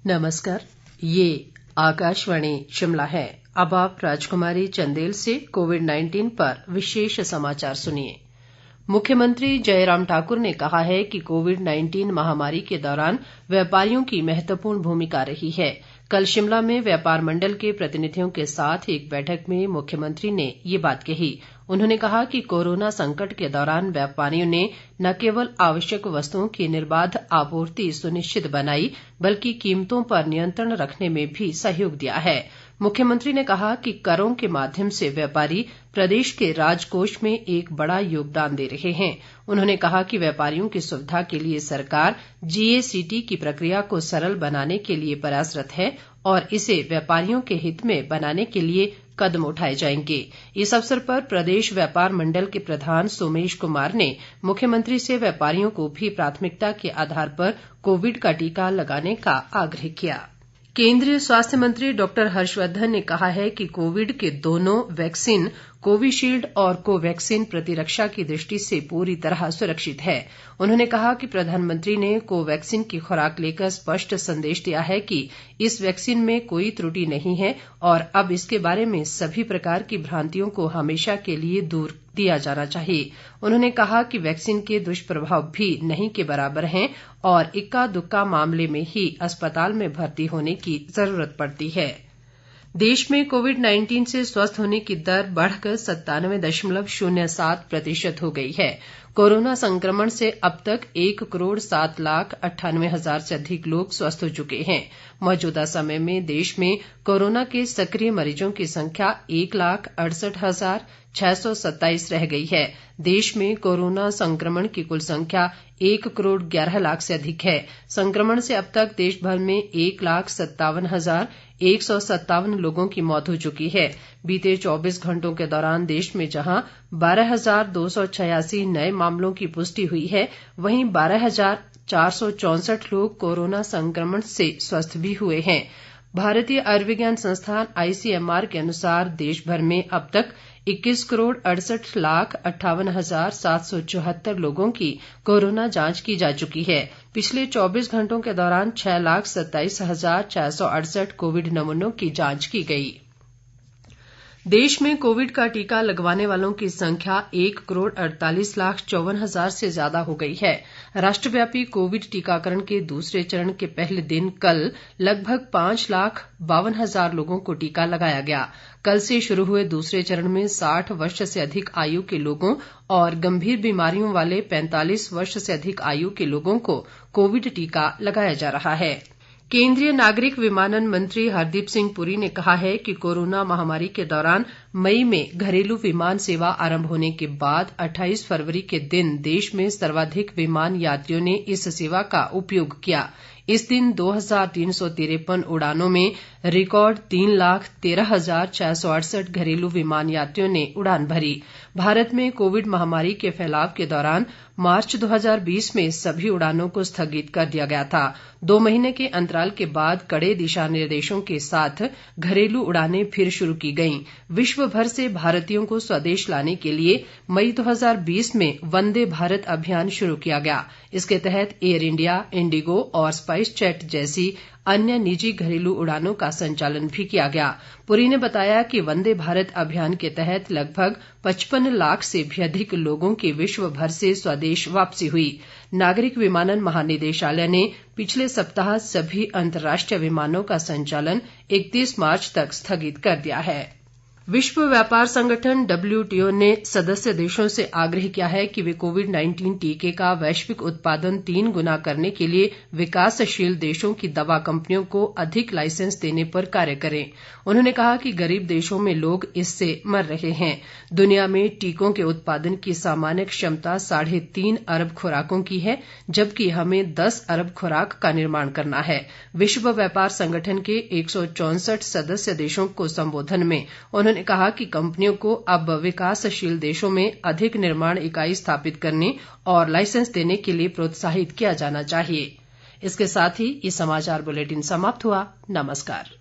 नमस्कार, ये आकाशवाणी शिमला है। अब आप राजकुमारी चंदेल से कोविड-19 पर विशेष समाचार सुनिए। मुख्यमंत्री जयराम ठाकुर ने कहा है कि कोविड-19 महामारी के दौरान व्यापारियों की महत्वपूर्ण भूमिका रही है। कल शिमला में व्यापार मंडल के प्रतिनिधियों के साथ एक बैठक में मुख्यमंत्री ने ये बात कही। उन्होंने कहा कि कोरोना संकट के दौरान व्यापारियों ने न केवल आवश्यक वस्तुओं की निर्बाध आपूर्ति सुनिश्चित बनाई, बल्कि कीमतों पर नियंत्रण रखने में भी सहयोग दिया है। मुख्यमंत्री ने कहा कि करों के माध्यम से व्यापारी प्रदेश के राजकोष में एक बड़ा योगदान दे रहे हैं। उन्होंने कहा कि व्यापारियों की सुविधा के लिए सरकार जीएसीटी की प्रक्रिया को सरल बनाने के लिए प्रयासरत है और इसे व्यापारियों के हित में बनाने के लिए कदम उठाए जाएंगे। इस अवसर पर प्रदेश व्यापार मंडल के प्रधान सोमेश कुमार ने मुख्यमंत्री से व्यापारियों को भी प्राथमिकता के आधार पर कोविड का टीका लगाने का आग्रह किया। केंद्रीय स्वास्थ्य मंत्री डॉक्टर हर्षवर्धन ने कहा है कि कोविड के दोनों वैक्सीन कोविशील्ड और कोवैक्सीन प्रतिरक्षा की दृष्टि से पूरी तरह सुरक्षित है। उन्होंने कहा कि प्रधानमंत्री ने कोवैक्सीन की खुराक लेकर स्पष्ट संदेश दिया है कि इस वैक्सीन में कोई त्रुटि नहीं है और अब इसके बारे में सभी प्रकार की भ्रांतियों को हमेशा के लिए दूर दिया जाना चाहिए। उन्होंने कहा कि वैक्सीन के दुष्प्रभाव भी नहीं के बराबर हैं और इक्का दुक्का मामले में ही अस्पताल में भर्ती होने की जरूरत पड़ती है। देश में कोविड-19 से स्वस्थ होने की दर बढ़कर 97.07% हो गई है। कोरोना संक्रमण से अब तक 1,07,98,000 से अधिक लोग स्वस्थ हो चुके हैं। मौजूदा समय में देश में कोरोना के सक्रिय मरीजों की संख्या 1,68,627 रह गई है। देश में कोरोना संक्रमण की कुल संख्या 1,11,00,000 से अधिक है। संक्रमण से अब तक देश भर में 1,57,157 लोगों की मौत हो चुकी है। बीते 24 घंटों के दौरान देश में जहां 12,286 नए मामलों की पुष्टि हुई है, वहीं 12,464 लोग कोरोना संक्रमण से स्वस्थ भी हुए हैं। भारतीय आयुर्विज्ञान संस्थान ICMR के अनुसार देश भर में अब तक 21,68,58,774 लोगों की कोरोना जांच की जा चुकी है। पिछले 24 घंटों के दौरान 6,27,668 कोविड नमूनों की जांच की गई। देश में कोविड का टीका लगवाने वालों की संख्या 1,48,54,000 से ज्यादा हो गई है। राष्ट्रव्यापी कोविड टीकाकरण के दूसरे चरण के पहले दिन कल लगभग 5,52,000 लोगों को टीका लगाया गया। कल से शुरू हुए दूसरे चरण में 60 वर्ष से अधिक आयु के लोगों और गंभीर बीमारियों वाले 45 वर्ष से अधिक आयु के लोगों को कोविड टीका लगाया जा रहा है। केंद्रीय नागरिक विमानन मंत्री हरदीप सिंह पुरी ने कहा है कि कोरोना महामारी के दौरान मई में घरेलू विमान सेवा आरंभ होने के बाद 28 फरवरी के दिन देश में सर्वाधिक विमान यात्रियों ने इस सेवा का उपयोग किया। इस दिन 2,353 उड़ानों में रिकॉर्ड 3,13,668 घरेलू विमान यात्रियों ने उड़ान भरी। भारत में कोविड महामारी के फैलाव के दौरान मार्च 2020 में सभी उड़ानों को स्थगित कर दिया गया था। 2 महीने के अंतराल के बाद कड़े दिशा निर्देशों के साथ घरेलू उड़ानें फिर शुरू की गईं। विश्व भर से भारतीयों को स्वदेश लाने के लिए मई 2020 में वंदे भारत अभियान शुरू किया गया। इसके तहत एयर इंडिया, इंडिगो और स्पाइस जेट जैसी अन्य निजी घरेलू उड़ानों का संचालन भी किया गया। पुरी ने बताया कि वंदे भारत अभियान के तहत लगभग 55 लाख से भी अधिक लोगों की विश्व भर से स्वदेश वापसी हुई। नागरिक विमानन महानिदेशालय ने पिछले सप्ताह सभी अंतर्राष्ट्रीय विमानों का संचालन 31 मार्च तक स्थगित कर दिया है। विश्व व्यापार संगठन WTO ने सदस्य देशों से आग्रह किया है कि वे कोविड-19 टीके का वैश्विक उत्पादन 3 गुना करने के लिए विकासशील देशों की दवा कंपनियों को अधिक लाइसेंस देने पर कार्य करें। उन्होंने कहा कि गरीब देशों में लोग इससे मर रहे हैं। दुनिया में टीकों के उत्पादन की सामान्य क्षमता 3.5 अरब खुराकों की है, जबकि हमें 10 अरब खुराक का निर्माण करना है। विश्व व्यापार संगठन के 164 सदस्य देशों को संबोधन में उन्होंने कहा कि कंपनियों को अब विकासशील देशों में अधिक निर्माण इकाई स्थापित करने और लाइसेंस देने के लिए प्रोत्साहित किया जाना चाहिए। इसके साथ ही ये समाचार बुलेटिन समाप्त हुआ। नमस्कार।